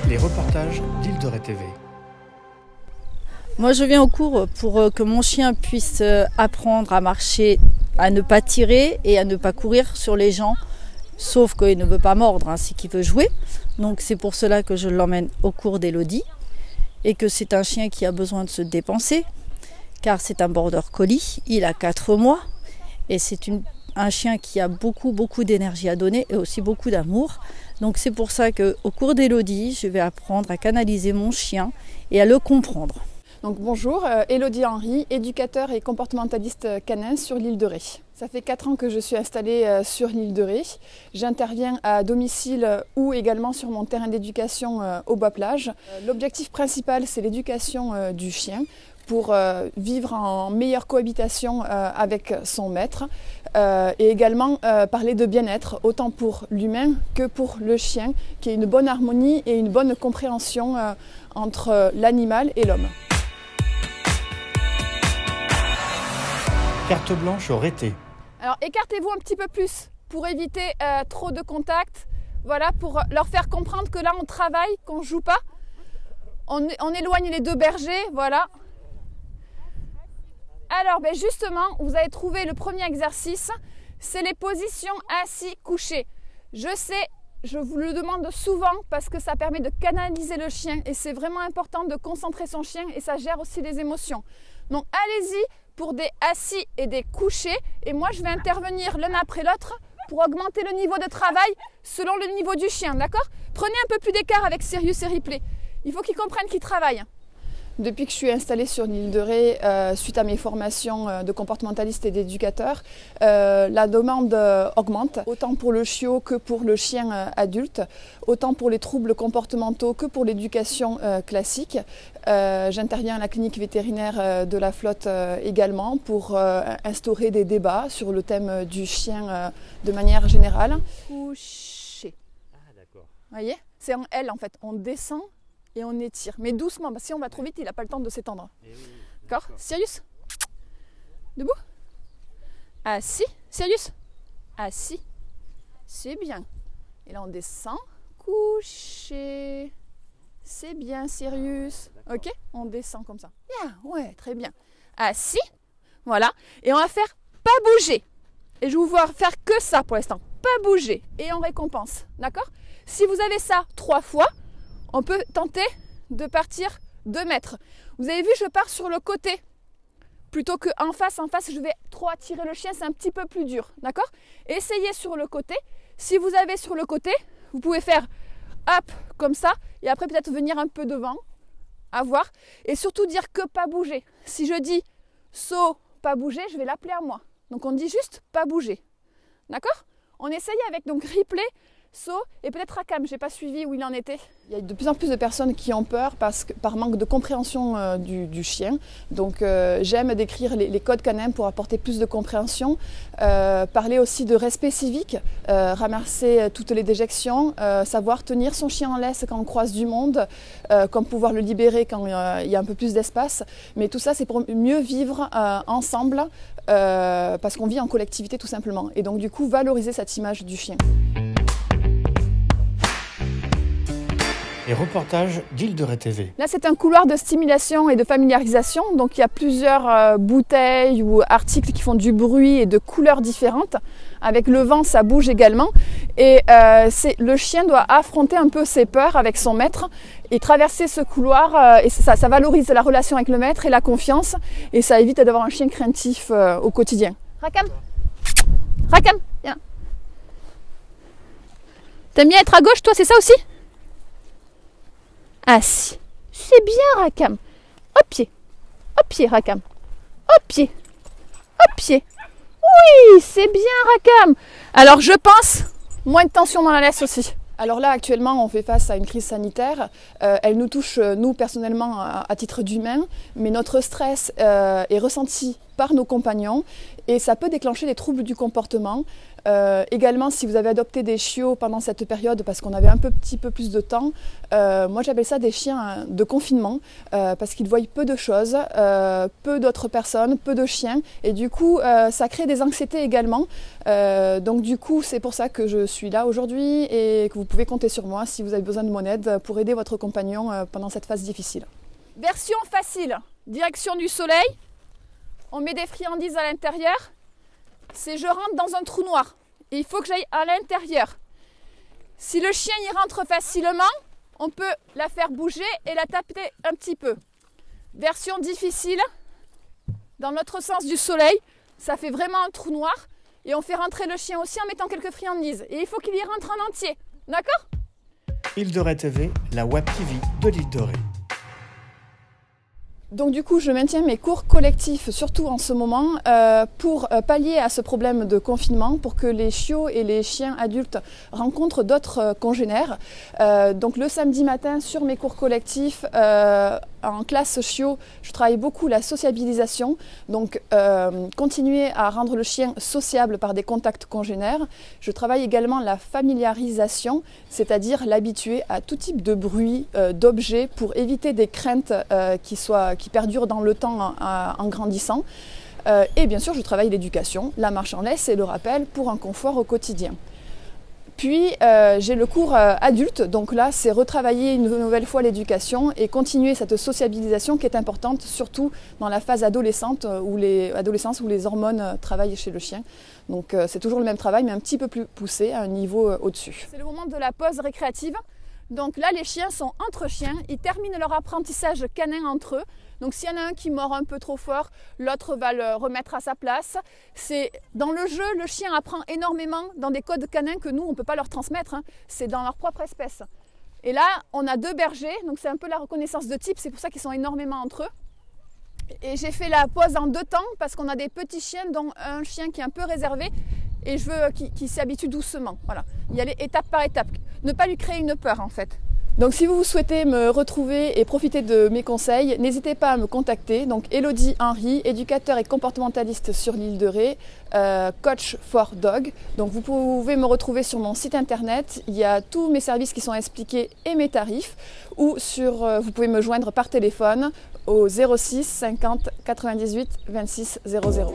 Les reportages d'Île de Ré TV. Moi je viens au cours pour que mon chien puisse apprendre à marcher, à ne pas tirer et à ne pas courir sur les gens, sauf qu'il ne veut pas mordre, c'est qu'il veut jouer. Donc c'est pour cela que je l'emmène au cours d'Élodie et que c'est un chien qui a besoin de se dépenser car c'est un border collie, il a 4 mois et c'est un chien qui a beaucoup d'énergie à donner et aussi beaucoup d'amour. Donc c'est pour ça qu'au cours d'Élodie, je vais apprendre à canaliser mon chien et à le comprendre. Donc bonjour, Élodie Henry, éducateur et comportementaliste canin sur l'île de Ré. Ça fait 4 ans que je suis installée sur l'île de Ré. J'interviens à domicile ou également sur mon terrain d'éducation au Bois-Plage. L'objectif principal, c'est l'éducation du chien pour vivre en meilleure cohabitation avec son maître et également parler de bien-être, autant pour l'humain que pour le chien, qui ait une bonne harmonie et une bonne compréhension entre l'animal et l'homme. Carte blanche au rété. Alors écartez-vous un petit peu plus pour éviter trop de contact. Voilà, pour leur faire comprendre que là on travaille, qu'on ne joue pas. On éloigne les deux bergers, voilà. Alors justement, vous avez trouvé le premier exercice, c'est les positions assis-couchés. Je sais, je vous le demande souvent parce que ça permet de canaliser le chien et c'est vraiment important de concentrer son chien et ça gère aussi les émotions. Donc allez-y pour des assis et des couchés et moi je vais intervenir l'un après l'autre pour augmenter le niveau de travail selon le niveau du chien, d'accord? Prenez un peu plus d'écart avec Sirius et Ripley, il faut qu'ils comprennent qu'ils travaillent. Depuis que je suis installée sur l'île de Ré, suite à mes formations de comportementaliste et d'éducateur, la demande augmente, autant pour le chiot que pour le chien adulte, autant pour les troubles comportementaux que pour l'éducation classique. J'interviens à la clinique vétérinaire de la flotte également pour instaurer des débats sur le thème du chien de manière générale. Couché. Ah d'accord. Vous voyez, c'est en L en fait, on descend et on étire, mais doucement, parce que si on va trop vite, il n'a pas le temps de s'étendre. D'accord? Sirius? Debout? Assis? Sirius? Assis? C'est bien. Et là, on descend. Couché. C'est bien, Sirius. Ok? On descend comme ça. Bien, ouais, très bien. Assis. Voilà. Et on va faire pas bouger. Et je vais vous voir faire que ça pour l'instant. Pas bouger. Et on récompense. D'accord? Si vous avez ça 3 fois, on peut tenter de partir 2 mètres. Vous avez vu, je pars sur le côté. Plutôt qu'en face, je vais trop attirer le chien, c'est un petit peu plus dur. D'accord? Essayez sur le côté. Si vous avez sur le côté, vous pouvez faire hop, comme ça, et après peut-être venir un peu devant, à voir. Et surtout dire que pas bouger. Si je dis saut, pas bouger, je vais l'appeler à moi. Donc on dit juste pas bouger. D'accord? On essaye avec donc Ripley, saut et peut-être Rakam, je n'ai pas suivi où il en était. Il y a de plus en plus de personnes qui ont peur par manque de compréhension du chien. Donc j'aime décrire les codes canins pour apporter plus de compréhension. Parler aussi de respect civique, ramasser toutes les déjections, savoir tenir son chien en laisse quand on croise du monde, comme pouvoir le libérer quand il y a un peu plus d'espace. Mais tout ça c'est pour mieux vivre ensemble parce qu'on vit en collectivité tout simplement. Et donc du coup valoriser cette image du chien. Les reportages d'Île de Ré TV. Là, c'est un couloir de stimulation et de familiarisation. Donc, il y a plusieurs bouteilles ou articles qui font du bruit et de couleurs différentes. Avec le vent, ça bouge également. Et le chien doit affronter un peu ses peurs avec son maître et traverser ce couloir. Et ça valorise la relation avec le maître et la confiance. Et ça évite d'avoir un chien craintif au quotidien. Rakam, Rakam, viens. T'aimes bien être à gauche, toi, c'est ça aussi? Assis. C'est bien, Rakam. Au pied, Rakam. Au pied, Oui, c'est bien, Rakam. Alors, je pense, moins de tension dans la laisse aussi. Alors là, actuellement, on fait face à une crise sanitaire. Elle nous touche, nous, personnellement, à titre d'humain, mais notre stress est ressenti par nos compagnons et ça peut déclencher des troubles du comportement. Également, si vous avez adopté des chiots pendant cette période, parce qu'on avait un petit peu plus de temps, moi j'appelle ça des chiens de confinement, parce qu'ils voient peu de choses, peu d'autres personnes, peu de chiens, et du coup ça crée des anxiétés également. Donc du coup c'est pour ça que je suis là aujourd'hui et que vous pouvez compter sur moi si vous avez besoin de mon aide pour aider votre compagnon pendant cette phase difficile. Version facile, direction du soleil, on met des friandises à l'intérieur, c'est je rentre dans un trou noir et il faut que j'aille à l'intérieur. Si le chien y rentre facilement, on peut la faire bouger et la taper un petit peu. Version difficile, dans l'autre sens du soleil, ça fait vraiment un trou noir et on fait rentrer le chien aussi en mettant quelques friandises. Et il faut qu'il y rentre en entier, d'accord ? Île de Ré TV, la Web TV de l'Île de Ré. Donc du coup, je maintiens mes cours collectifs, surtout en ce moment, pour pallier à ce problème de confinement, pour que les chiots et les chiens adultes rencontrent d'autres congénères. Donc le samedi matin, sur mes cours collectifs, en classe chiot, je travaille beaucoup la sociabilisation, donc continuer à rendre le chien sociable par des contacts congénères. Je travaille également la familiarisation, c'est-à-dire l'habituer à tout type de bruit, d'objets, pour éviter des craintes qui perdurent dans le temps en grandissant. Et bien sûr, je travaille l'éducation, la marche en laisse et le rappel pour un confort au quotidien. Puis j'ai le cours adulte, donc là c'est retravailler une nouvelle fois l'éducation et continuer cette sociabilisation qui est importante, surtout dans la phase adolescente où les hormones travaillent chez le chien. Donc c'est toujours le même travail mais un petit peu plus poussé, à un niveau au-dessus. C'est le moment de la pause récréative. Donc là les chiens sont entre chiens, ils terminent leur apprentissage canin entre eux. Donc s'il y en a un qui mord un peu trop fort, l'autre va le remettre à sa place. Dans le jeu, le chien apprend énormément dans des codes canins que nous, on ne peut pas leur transmettre. C'est dans leur propre espèce. Et là, on a deux bergers, donc c'est un peu la reconnaissance de type, c'est pour ça qu'ils sont énormément entre eux. Et j'ai fait la pause en deux temps parce qu'on a des petits chiens, dont un chien qui est un peu réservé et je veux qu'il s'habitue doucement. Voilà. Y aller étape par étape. Ne pas lui créer une peur en fait. Donc si vous souhaitez me retrouver et profiter de mes conseils, n'hésitez pas à me contacter. Donc Elodie Henry, éducateur et comportementaliste sur l'île de Ré, coach for dog. Donc vous pouvez me retrouver sur mon site internet, il y a tous mes services qui sont expliqués et mes tarifs, ou vous pouvez me joindre par téléphone au 06 50 98 26 00.